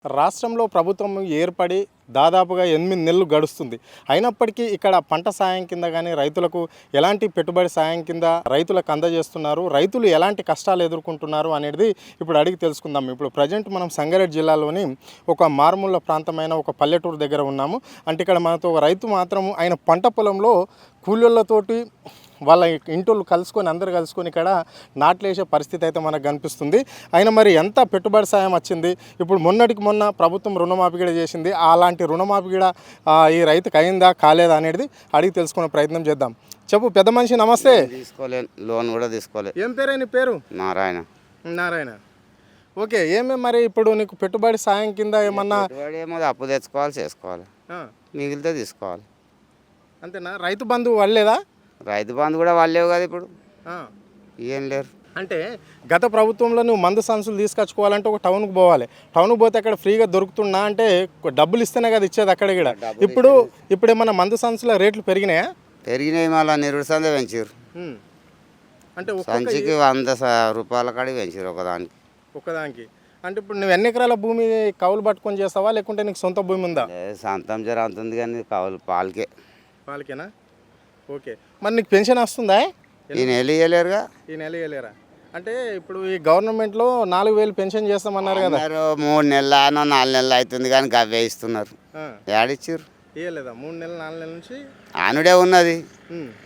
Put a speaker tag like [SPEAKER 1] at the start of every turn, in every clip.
[SPEAKER 1] రాష్ట్రంలో ప్రభుత్వం ఏర్పడి దాదాపుగా 8 నెలలు గడుస్తుంది. అయినప్పటికీ ఇక్కడ పంట సాయం కింద కానీ రైతులకు ఎలాంటి పెట్టుబడి సాయం కింద రైతులకు అందజేస్తున్నారు, రైతులు ఎలాంటి కష్టాలు ఎదుర్కొంటున్నారు అనేది ఇప్పుడు అడిగి తెలుసుకుందాం. ఇప్పుడు ప్రజెంట్ మనం సంగారెడ్డి జిల్లాలోని ఒక మారుమూల ప్రాంతమైన ఒక పల్లెటూరు దగ్గర ఉన్నాము. అంటే ఇక్కడ మనతో ఒక రైతు మాత్రం ఆయన పంట పొలంలో కూలీలతోటి వాళ్ళ ఇంటోళ్ళు కలుసుకొని అందరు కలుసుకొని ఇక్కడ నాట్లేసే పరిస్థితి అయితే మనకు కనిపిస్తుంది. అయినా మరి ఎంత పెట్టుబడి సాయం వచ్చింది, ఇప్పుడు మొన్నటికి మొన్న ప్రభుత్వం రుణమాఫీ కూడా చేసింది, అలాంటి రుణమాఫీ కూడా ఈ రైతుకు అయిందా కాలేదా అనేది అడిగి తెలుసుకునే ప్రయత్నం చేద్దాం. చెప్పు పెద్ద మనిషి, నమస్తే.
[SPEAKER 2] తీసుకోలేదు, లోన్ కూడా తీసుకోలేదు.
[SPEAKER 1] ఏం పేరే నీ పేరు? నారాయణ. ఓకే, ఏమేమి మరి ఇప్పుడు నీకు పెట్టుబడి సాయం కింద ఏమన్నా?
[SPEAKER 2] ఏమో అప్పు తెచ్చుకోవాలి, చేసుకోవాలి, మిగిలితే తీసుకోవాలి.
[SPEAKER 1] అంతేనా? రైతు బంధువు వాళ్ళేదా?
[SPEAKER 2] రైతు బంధు కూడా వాళ్ళేవు కదా, ఇప్పుడు ఏం లేరు.
[SPEAKER 1] అంటే గత ప్రభుత్వంలో నువ్వు మందు సంచులు తీసుకొచ్చుకోవాలంటే ఒక టౌన్కి పోవాలి, టౌన్కి పోతే అక్కడ ఫ్రీగా దొరుకుతున్నా అంటే డబ్బులు ఇస్తేనే కదా ఇచ్చేది అక్కడ కూడా. ఇప్పుడు ఏమన్నా మందు సంచుల రేట్లు పెరిగినాయా?
[SPEAKER 2] పెరిగినాయి, మళ్ళీ నిరుడు పెంచారు.
[SPEAKER 1] అంటే
[SPEAKER 2] సంచికి 100 రూపాయల కాడికి పెంచారు ఒకదానికి.
[SPEAKER 1] అంటే ఇప్పుడు నువ్వు ఎన్ని ఎకరాల భూమి కౌలు పట్టుకొని చేస్తావా, లేకుంటే నీకు సొంత భూమి ఉందా?
[SPEAKER 2] సొంతం జర అంత ఉంది కానీ కౌలు
[SPEAKER 1] పాలకేనా? ఓకే, మరి నీకు పెన్షన్ వస్తుందా?
[SPEAKER 2] ఈ నెల ఇవ్వలేరుగా.
[SPEAKER 1] ఈ నెల ఇవ్వలేరా? అంటే ఇప్పుడు ఈ గవర్నమెంట్లో 4,000 పెన్షన్ చేస్తామన్నారు కదా.
[SPEAKER 2] 3 నెలలు 4 నెలలు అవుతుంది కానీ గవ్వే ఇస్తున్నారు. ఏడిచ్చారు?
[SPEAKER 1] ఇవ్వలేదా? 3 నెలలు 4 నెలల నుంచి
[SPEAKER 2] ఆనుడే ఉన్నది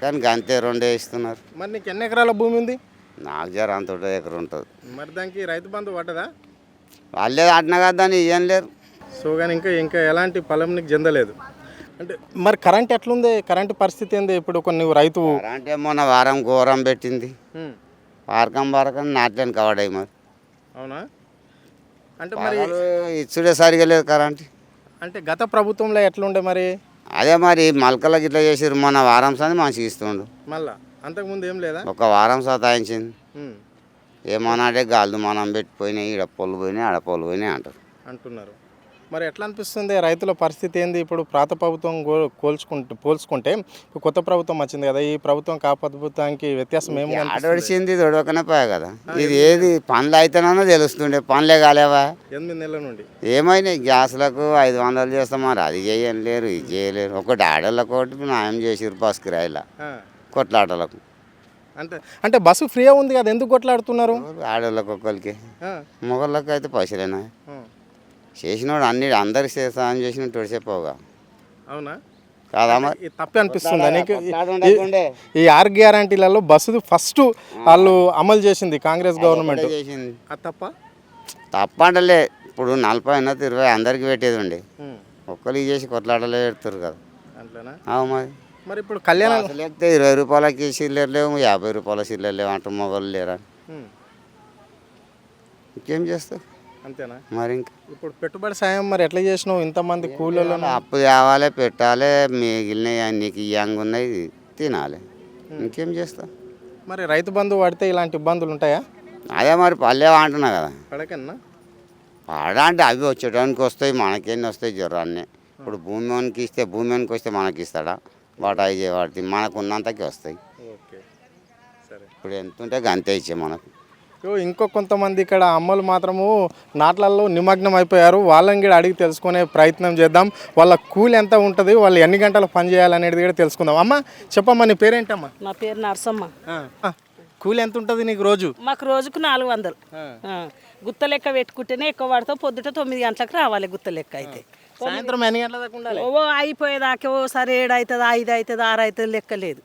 [SPEAKER 2] కానీ గంతే 2 ఇస్తున్నారు.
[SPEAKER 1] మరి నీకు ఎన్ని ఎకరాల భూమి ఉంది?
[SPEAKER 2] నాకు జర అంత ఎకరం ఉంటుంది.
[SPEAKER 1] మరి దానికి రైతు బంధు పట్టదా?
[SPEAKER 2] వాళ్ళే అట్నా కదా, దాన్ని ఇవ్వని లేరు.
[SPEAKER 1] సో కానీ ఇంకా ఎలాంటి ఫలం నీకు చెందలేదు. అంటే మరి కరెంట్ ఎట్లుంది? కరెంటు పరిస్థితి ఏంది ఇప్పుడు? కొన్ని రైతు
[SPEAKER 2] అంటే మొన్న వారం ఘోరం పెట్టింది, వారకం నాట్లేని కవడాయి. మరి
[SPEAKER 1] అవునా? అంటే మరి
[SPEAKER 2] ఇచ్చుడే సరిగా లేదు కరెంట్.
[SPEAKER 1] అంటే గత ప్రభుత్వంలో ఎట్లుండే మరి?
[SPEAKER 2] అదే మరి మలకలకి ఇట్లా చేసారు, మొన్న వారం సార్ మంచిగా ఇస్తుండు.
[SPEAKER 1] మళ్ళా అంతకుముందు ఏం లేదా?
[SPEAKER 2] ఒక వారం సతాయించింది. ఏమన్నా అంటే గాలి మనం పెట్టిపోయినాయి, ఈడ పొలు పోయినాయి, ఆడ పొలు పోయినాయి అంటున్నారు. మరి ఎట్లా అనిపిస్తుంది రైతుల పరిస్థితి ఏంది? ఇప్పుడు పాత ప్రభుత్వం పోల్చుకుంటే కొత్త ప్రభుత్వం వచ్చింది కదా, ఈ ప్రభుత్వం ప్రభుత్వానికి వ్యత్యాసం ఏమి? ఆడొడిచింది దొడవకనే పోయా కదా. ఇది ఏది పనులు అయితేనన్నా తెలుస్తుండే, పనులే కాలేవా
[SPEAKER 1] 8 నెలల నుండి? ఏమైనా
[SPEAKER 2] గ్యాస్లకు 500 చేస్తామారు, అది చేయలేరు, ఇది చేయలేరు. ఒకటి ఆడోళ్ళకు ఒకటి న్యాయం చేసిరు, బస్ కిరాయిలా కొట్లాటలకు.
[SPEAKER 1] అంటే బస్సు ఫ్రీగా ఉంది కదా, ఎందుకు కొట్లాడుతున్నారు?
[SPEAKER 2] ఆడోళ్ళకి ఒక్కరికి, మొగళ్ళకి అయితే పైసలేనా చేసినోడు అందరికి సాయం చేసినట్టు చెప్పవుగా.
[SPEAKER 1] అవునా
[SPEAKER 2] కాదా?
[SPEAKER 1] మరి తప్పే అనిపిస్తుంది నీకు? ఈ 6 గ్యారంటీలలో బస్సు ఫస్ట్ వాళ్ళు అమలు చేసింది కాంగ్రెస్ గవర్నమెంట్
[SPEAKER 2] చేసింది.
[SPEAKER 1] తప్పంటలే.
[SPEAKER 2] ఇప్పుడు 40 అయినా 20 అందరికి పెట్టేది ఉండే, ఒక్కరికి చేసి కొట్లాటలే పెడతారు కదా. మరి ఇప్పుడు కళ్యాణం లేకపోతే 20 రూపాయలకి సిల్లర్ లేవు, 50 రూపాయల సిల్లర్ లేవు అంటారు, మొగలు లేరా? ఇంకేం చేస్తారు?
[SPEAKER 1] అంతేనా?
[SPEAKER 2] మరి ఇంకా
[SPEAKER 1] ఇప్పుడు పెట్టుబడి సాయం మరి ఎట్లా చేసినావు? ఇంతమంది కూలీలను
[SPEAKER 2] అప్పు తేవాలి, పెట్టాలి, మిగిలినవి నీకు ఇయ్యంగా ఉన్నాయి, తినాలి, ఇంకేం చేస్తా.
[SPEAKER 1] మరి రైతు బంధు పడితే ఇలాంటి ఇబ్బందులు ఉంటాయా?
[SPEAKER 2] అదే మరి పల్లెవా అంటున్నా కదా.
[SPEAKER 1] పడకన్నా
[SPEAKER 2] పాడా అంటే అవి వచ్చేటానికి వస్తాయి, మనకేన్ని వస్తాయి జ్వరాన్ని. ఇప్పుడు భూమికి ఇస్తే భూమికి వస్తే మనకి ఇస్తాడా? వాటాయి చేయబడితే మనకు ఉన్నంతకి వస్తాయి.
[SPEAKER 1] ఓకే సరే,
[SPEAKER 2] ఇప్పుడు ఎంత ఉంటే గంతే ఇచ్చే మనకు.
[SPEAKER 1] ఇంకో కొంతమంది ఇక్కడ అమ్మలు మాత్రము నాట్లల్లో నిమగ్నం అయిపోయారు, వాళ్ళని కూడా అడిగి తెలుసుకునే ప్రయత్నం చేద్దాం. వాళ్ళ కూలి ఎంత ఉంటుంది, వాళ్ళు ఎన్ని గంటలు పని చేయాలనేది కూడా తెలుసుకుందాం. అమ్మ చెప్పమ్మా, నీ పేరేంటమ్మా?
[SPEAKER 3] నా పేరు నరసమ్మ.
[SPEAKER 1] కూలి ఎంత ఉంటుంది నీకు రోజు?
[SPEAKER 3] మాకు రోజుకు 400. గుత్త లెక్క పెట్టుకుంటేనే ఎక్కువ పడతాం. పొద్దుట 9 గంటలకు రావాలి గుత్త లెక్క. అయితే
[SPEAKER 1] సాయంత్రం ఎన్ని గంటల దాకా ఉండాలి?
[SPEAKER 3] అయిపోయేదాకా ఓసారి 7 అవుతుంది, 5 అవుతుంది, 6 అవుతుంది, లెక్క లేదు.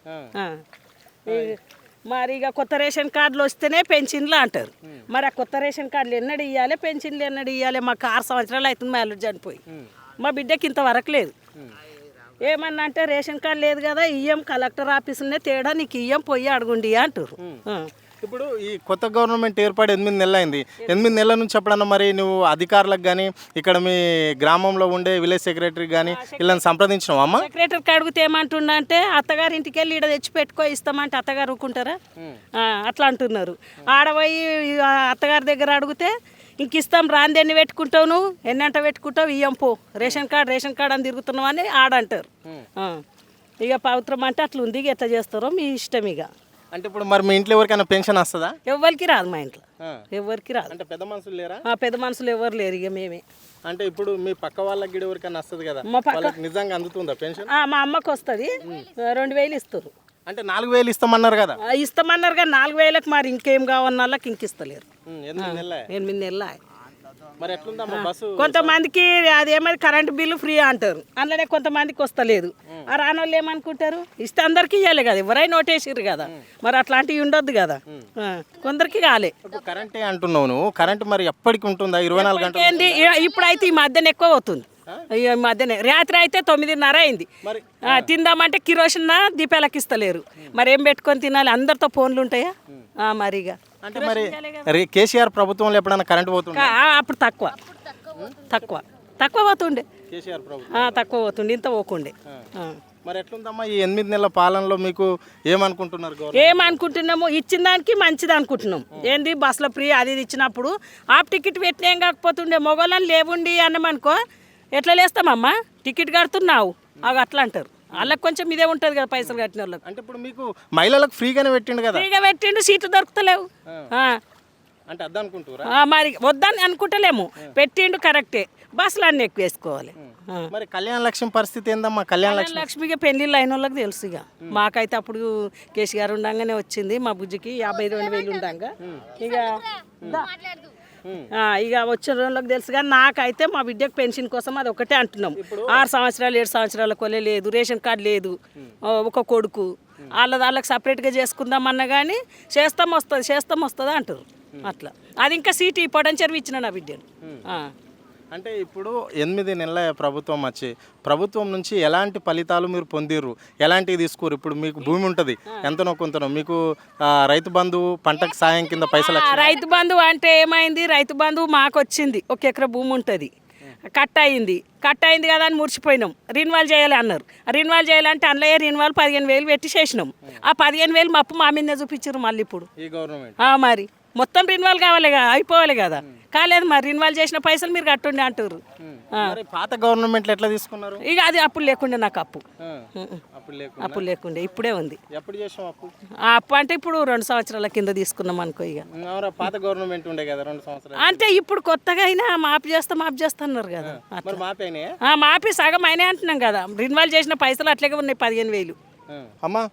[SPEAKER 3] మరి ఇక కొత్త రేషన్ కార్డులు వస్తేనే పెన్షన్లు అంటారు. మరి ఆ కొత్త రేషన్ కార్డులు ఎన్నడు ఇవ్వాలి, పెన్షన్లు ఎన్నడు ఇవ్వాలి? మాకు 6 సంవత్సరాలు అవుతుంది మా అల్లుడు చనిపోయి, మా బిడ్డకి ఇంతవరకు లేదు. ఏమన్నా అంటే రేషన్ కార్డు లేదు కదా, ఇయ్యం, కలెక్టర్ ఆఫీసులనే తేడా, నీకు ఇయ్యం, పోయి అడుగుండి అంటారు.
[SPEAKER 1] ఇప్పుడు ఈ కొత్త గవర్నమెంట్ ఏర్పడి 8 నెలలు అయింది. 8 నెలల నుంచి ఎప్పుడన్నా మరి నువ్వు అధికారులకు కానీ ఇక్కడ మీ గ్రామంలో ఉండే విలేజ్ సెక్రటరీకి కానీ వీళ్ళని సంప్రదించినావా అమ్మ?
[SPEAKER 3] సెక్రటరీకి అడిగితే ఏమంటున్నా అంటే, అత్తగారి ఇంటికి వెళ్ళి ఇక్కడ తెచ్చి పెట్టుకో ఇస్తామంటే అత్తగారు ఊరుకుంటారా? అట్లా అంటున్నారు. ఆడపోయి అత్తగారి దగ్గర అడిగితే, ఇంక ఇస్తాం, రాంది ఎన్ని పెట్టుకుంటావు, నువ్వు ఎన్నంట పెట్టుకుంటావు, ఇయ్యం పో, రేషన్ కార్డు అని తిరుగుతున్నావు అని ఆడంటారు. ఇక పవిత్రం అంటే అట్లా ఉంది, ఎట్లా చేస్తారో మీ ఇష్టం. ఇక
[SPEAKER 1] అంటే ఇప్పుడు మరి మీ ఇంట్లో ఎవరికైనా పెన్షన్ వస్తుందా?
[SPEAKER 3] ఎవరికి రాదు మా ఇంట్లో,
[SPEAKER 1] ఆ.
[SPEAKER 3] ఎవరికి రాదు.
[SPEAKER 1] అంటే పెద్ద మనుషులు లేరా?
[SPEAKER 3] పెద్ద మనుషులు ఎవరు లేరు, ఇక మేమే.
[SPEAKER 1] అంటే ఇప్పుడు మీ పక్క వాళ్ళకి గిడ ఎవరికైనా వస్తుంది కదా,
[SPEAKER 3] మా పక్క
[SPEAKER 1] వాళ్ళకి నిజంగా అందుతుందా పెన్షన్?
[SPEAKER 3] మా అమ్మకి వస్తుంది, 2000 ఇస్తారు.
[SPEAKER 1] అంటే 4000 ఇస్తామన్నారు కదా.
[SPEAKER 3] ఇస్తామన్నారు కానీ 4000కి మరి ఇంకేం కావాలన్న వాళ్ళకి ఇంక ఇస్తలేరు.
[SPEAKER 1] 8 నెలలే.
[SPEAKER 3] 8 నెలలు.
[SPEAKER 1] మరి ఎట్లుందమ్మా బస్సు?
[SPEAKER 3] కొంతమందికి అదేమది కరెంట్ బిల్లు ఫ్రీ అంటారు, అందులోనే కొంతమందికి వస్తలేదు. ఆ రాని వాళ్ళు ఏమనుకుంటారు, ఇస్తే అందరికీ ఇవ్వాలి కదా, ఎవరైనా నోటేసారు కదా, మరి అట్లాంటివి ఉండొద్దు కదా. కొందరికి కాలే.
[SPEAKER 1] ఇప్పుడు కరెంటే అంటున్నావు నువ్వు, కరెంట్ మరి ఎప్పటికి ఉంటుందా? 24 గంటలు?
[SPEAKER 3] ఏంది ఇప్పుడైతే ఈ మధ్యన ఎక్కువ అవుతుంది. ఈ మధ్యనే రాత్రి అయితే 9:30 అయింది.
[SPEAKER 1] మరి
[SPEAKER 3] తిందామంటే కిరోసిన్ దీపాలకి ఇస్తలేరు, మరి ఏం పెట్టుకొని తినాలి? అందరితో ఫోన్లు ఉంటాయా మరిగా?
[SPEAKER 1] అంటే మరి కేసీఆర్ ప్రభుత్వంలో ఎప్పుడైనా కరెంట్ పోతుండే?
[SPEAKER 3] అప్పుడు తక్కువ పోతుండే.
[SPEAKER 1] కేసీఆర్ ప్రభుత్వం
[SPEAKER 3] తక్కువ పోతుండే, ఇంత పోకుండే.
[SPEAKER 1] మరి ఎట్లుందమ్మా ఈ 8 నెలల పాలనలో మీకు ఏమనుకుంటున్నారు?
[SPEAKER 3] ఏమనుకుంటున్నాము, ఇచ్చిన దానికి మంచిది అనుకుంటున్నాం. ఏంది బస్సులో ఫ్రీ అది ఇది ఇచ్చినప్పుడు ఆప్ టికెట్ పెట్టిన ఏం కాకపోతుండే, మొగోళ్ళని లేవుండి అన్నమనుకో ఎట్లా లేస్తామమ్మా, టికెట్ కడుతున్నావు అవి అట్లా అంటారు. వాళ్ళకి కొంచెం ఇదే ఉంటుంది కదా, పైసలు కట్టిన వాళ్ళకి.
[SPEAKER 1] అంటే ఇప్పుడు మీకు మహిళలకు ఫ్రీగానే పెట్టిండు కదా?
[SPEAKER 3] ఫ్రీగా పెట్టిండు, సీట్లు దొరుకుతలేవు.
[SPEAKER 1] అంటే అర్థం అనుకుంటారా?
[SPEAKER 3] మరి వద్దని అనుకుంటలేము, పెట్టిండు కరెక్టే, బస్సులు అన్నీ ఎక్కువ వేసుకోవాలి.
[SPEAKER 1] మరి కళ్యాణ లక్ష్యం పరిస్థితి ఏందమ్మా? కళ్యాణ లక్ష్మి
[SPEAKER 3] లక్ష్మికి పెళ్లిళ్ళు అయిన వాళ్ళకి తెలుసు. ఇక మాకైతే అప్పుడు కేసీఆర్ ఉండంగానే వచ్చింది, మా బుజ్జికి 52,000 ఉండంగా. ఇక వచ్చిన రోజులకు తెలుసు. కానీ నాకైతే మా బిడ్డకు పెన్షన్ కోసం అది ఒకటే అంటున్నాం. 6 సంవత్సరాలు 7 సంవత్సరాల కొలే లేదు, రేషన్ కార్డు లేదు, ఒక కొడుకు, వాళ్ళకి సపరేట్గా చేసుకుందామన్నా కానీ చేస్తాం వస్తుంది అంటారు. అట్లా అది ఇంకా సీటు ఇప్పటి చెరువు ఇచ్చిన నా బిడ్డను.
[SPEAKER 1] అంటే ఇప్పుడు 8 నెలల ప్రభుత్వం వచ్చి ప్రభుత్వం నుంచి ఎలాంటి ఫలితాలు మీరు పొందిర్రు, ఎలాంటివి తీసుకోరు? ఇప్పుడు మీకు భూమి ఉంటుంది ఎంతనో కొంతనో, మీకు రైతు బంధు పంటకు సాయం కింద పైసలు
[SPEAKER 3] రైతు బంధు అంటే ఏమైంది, రైతు బంధు మాకు వచ్చింది, 1 ఎకరా భూమి ఉంటుంది, కట్ అయింది కదా అని మురిచిపోయినాం. రిన్వాల్ చేయాలి అన్నారు, రిన్వాల్ చేయాలంటే అందులో రిన్వాల్ 15,000 పెట్టి చేసినాం. ఆ 15,000 మప్పు మా మీద చూపించారు మళ్ళీ ఇప్పుడు
[SPEAKER 1] ఈ గవర్నమెంట్.
[SPEAKER 3] మరి మొత్తం రిన్వాల్ కావాలి కదా, అయిపోవాలి కదా, కాలేదు. మరి రిన్వాల్ చేసిన పైసలు మీరు కట్టుండి అంటారు.
[SPEAKER 1] పాత గవర్నమెంట్లు ఎట్లా తీసుకున్నారు?
[SPEAKER 3] ఇక అది అప్పుడు లేకుండే, నాకు అప్పు లేకుండే, ఇప్పుడే ఉంది.
[SPEAKER 1] ఎప్పుడు చేసాం అప్పు?
[SPEAKER 3] అప్పు అంటే ఇప్పుడు 2 సంవత్సరాల కింద తీసుకున్నాం అనుకో. ఇక
[SPEAKER 1] పాత గవర్నమెంట్ ఉండే కదా 2 సంవత్సరాలు,
[SPEAKER 3] అంటే ఇప్పుడు కొత్తగా అయినా మాఫీ చేస్తున్నారు కదా. మాఫీ సగం అయినా అంటున్నాం కదా, రిన్వాల్ చేసిన పైసలు అట్లాగే ఉన్నాయి 15,000.
[SPEAKER 1] అమ్మా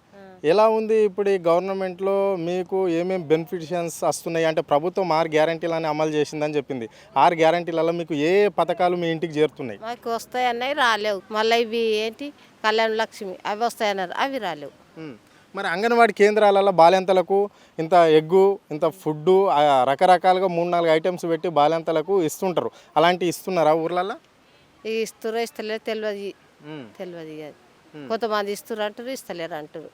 [SPEAKER 1] ఎలా ఉంది ఇప్పుడు ఈ గవర్నమెంట్లో మీకు ఏమేమి బెనిఫిషియన్స్ వస్తున్నాయి? అంటే ప్రభుత్వం 6 గ్యారంటీలని అమలు చేసిందని చెప్పింది. 6 గ్యారంటీలలో మీకు ఏ పథకాలు మీ ఇంటికి చేరుతున్నాయి?
[SPEAKER 4] మాకు వస్తాయన్నాయి, రాలేవు. మళ్ళీ ఇవి ఏంటి కళ్యాణ లక్ష్మి అవి వస్తాయన్నారు, అవి రాలేవు.
[SPEAKER 1] మరి అంగన్వాడీ కేంద్రాలలో బాలింతలకు ఇంత ఎగ్గు, ఇంత ఫుడ్డు, రకరకాలుగా 3-4 ఐటమ్స్ పెట్టి బాలింతలకు ఇస్తుంటారు, అలాంటివి ఇస్తున్నారా ఊర్లలో?
[SPEAKER 4] ఇస్తురో ఇస్తలేరు తెలియదు కాదు. కొంతమంది ఇస్తురు అంటారు, ఇస్తలేరు అంటారు.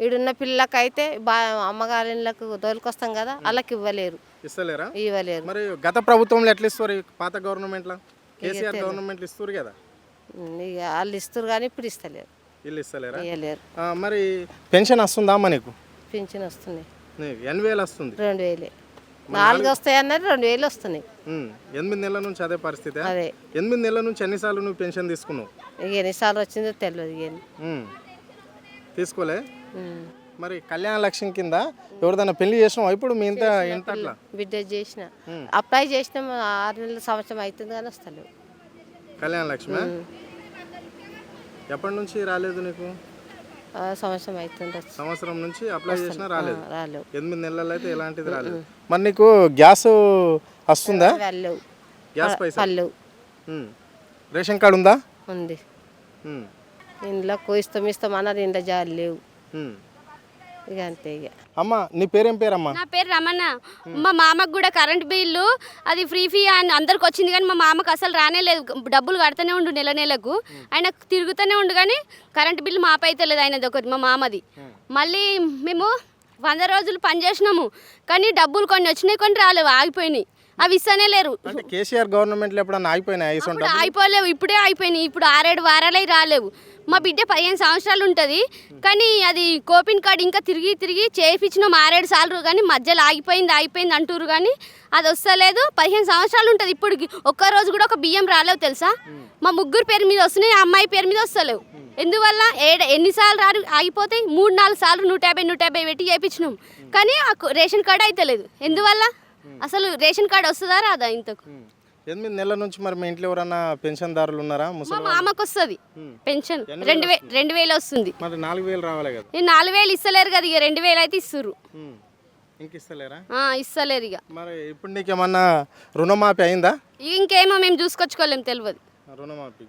[SPEAKER 4] ఈడున్న పిల్లకైతే అమ్మగారిళ్ళకు తోలుకొస్తాం కదా, వాళ్ళకి ఇవ్వలేరు.
[SPEAKER 1] మరి గత ప్రభుత్వంలో ఎట్లా ఇస్తారు? పాత గవర్నమెంట్లో కేసీఆర్ గవర్నమెంట్ ఇస్తారు కదా,
[SPEAKER 4] ఇక వాళ్ళు ఇస్తారు కానీ ఇప్పుడు ఇస్తలేరు.
[SPEAKER 1] వీళ్ళు ఇస్తలేరా?
[SPEAKER 4] ఇవ్వలేరు.
[SPEAKER 1] మరి పెన్షన్ వస్తుందా అమ్మ నీకు?
[SPEAKER 4] పింఛన్ వస్తుంది,
[SPEAKER 1] 8,000 వస్తుంది.
[SPEAKER 4] 2,000 4 వస్తాయి అన్నారు, 2,000 వస్తున్నాయి.
[SPEAKER 1] 8 నెలల నుంచి అదే పరిస్థితి.
[SPEAKER 4] అదే
[SPEAKER 1] 8 నెలల నుంచి ఎన్నిసార్లు నువ్వు పెన్షన్ తీసుకున్నావు?
[SPEAKER 4] ఇక ఎన్నిసార్లు వచ్చిందో తెలియదు.
[SPEAKER 1] తీసుకోలే. మరి కళ్యాణ లక్ష్యం కింద ఎవరిదైనా పెళ్లి చేసినావా ఇప్పుడు మీ ఇంత అట్లా?
[SPEAKER 4] బిడ్డ చేసిన, అప్లై చేసినాం, 6 నెలల సంవత్సరం అవుతుంది కానీ వస్తలేవు.
[SPEAKER 1] కళ్యాణ లక్ష్మి ఎప్పటి నుంచి రాలేదు నీకు?
[SPEAKER 4] సంవత్సరం అవుతుంది.
[SPEAKER 1] సంవత్సరం నుంచి అప్లై చేసినా రాలేదు. 8 నెలల్లో అయితే ఎలాంటిది రాలేదు. మరి నీకు గ్యాస్ వస్తుందా? గ్యాస్ పైసలు రేషన్ కార్డు ఉందా?
[SPEAKER 4] ఉంది. ఇంట్లో ఇస్తాం అన్నారు, ఇంట్లో జాలి లేవు. ఇక అంతే. ఇక
[SPEAKER 1] అమ్మ నీ పేరేం పేరమ్మా?
[SPEAKER 5] నా పేరు రమణ. మా మామకు కూడా కరెంట్ బిల్లు అది ఫ్రీ అని అందరికి వచ్చింది, కానీ మా మామకు అసలు రానే లేదు. డబ్బులు కడుతూనే ఉండు నెలకు, ఆయన తిరుగుతూనే ఉండు కానీ కరెంట్ బిల్లు మాపైతే లేదు ఆయనది ఒకటి, మా మామది. మళ్ళీ మేము 100 రోజులు పనిచేసినాము, కానీ డబ్బులు కొన్ని వచ్చినాయి, కొన్ని రాలేవు, ఆగిపోయినాయి. అవి ఇస్తూనే లేరు.
[SPEAKER 1] కేసీఆర్ గవర్నమెంట్లో ఎప్పుడన్నా అయిపోయినాయి?
[SPEAKER 5] అయిపోలేవు, ఇప్పుడే అయిపోయినాయి. ఇప్పుడు 6-7 వారాలు రాలేవు. మా బిడ్డ 15 సంవత్సరాలు ఉంటుంది, కానీ అది కోపిన్ కార్డు ఇంకా తిరిగి చేయించినాం 6-7 సార్లు, కానీ మధ్యలో ఆగిపోయింది అంటారు, కానీ అది వస్తలేదు. 15 సంవత్సరాలు ఉంటుంది. ఇప్పుడు ఒక్కరోజు కూడా ఒక బియ్యం రాలేవు తెలుసా. మా ముగ్గురు పేరు మీద వస్తున్నాయి, ఆ అమ్మాయి పేరు మీద వస్తలేవు. ఎందువల్ల ఎన్నిసార్లు ఆగిపోతాయి 3-4 సార్లు 150 పెట్టి చేయించినాం కానీ ఆ రేషన్ కార్డు అయితే లేదు. ఎందువల్ల అసలు రేషన్ కార్డు వస్తుందా రాదా ఇంతకు?
[SPEAKER 1] 8 నెలల నుంచి మరి మీ ఇంట్లో ఎవరన్నా పెన్షన్దారులు ఉన్నారా?
[SPEAKER 5] మా
[SPEAKER 1] ముసలి
[SPEAKER 5] మామకు వస్తుంది పెన్షన్ 2000 వస్తుంది.
[SPEAKER 1] మరి 4000 రావాలి కదా.
[SPEAKER 5] నేను 4000 ఇస్తలేరు కదా, ఇక 2000 అయితే ఇస్తుర్రు.
[SPEAKER 1] ఇంక ఇస్తలేరా?
[SPEAKER 5] ఇస్తలేరు ఇక.
[SPEAKER 1] మరి ఇప్పుడు నీకేమన్నా రుణమాఫీ అయిందా?
[SPEAKER 5] ఇంకేమో మేము చూసుకొచ్చుకోలేము, తెలియదు.
[SPEAKER 1] రుణమాఫీ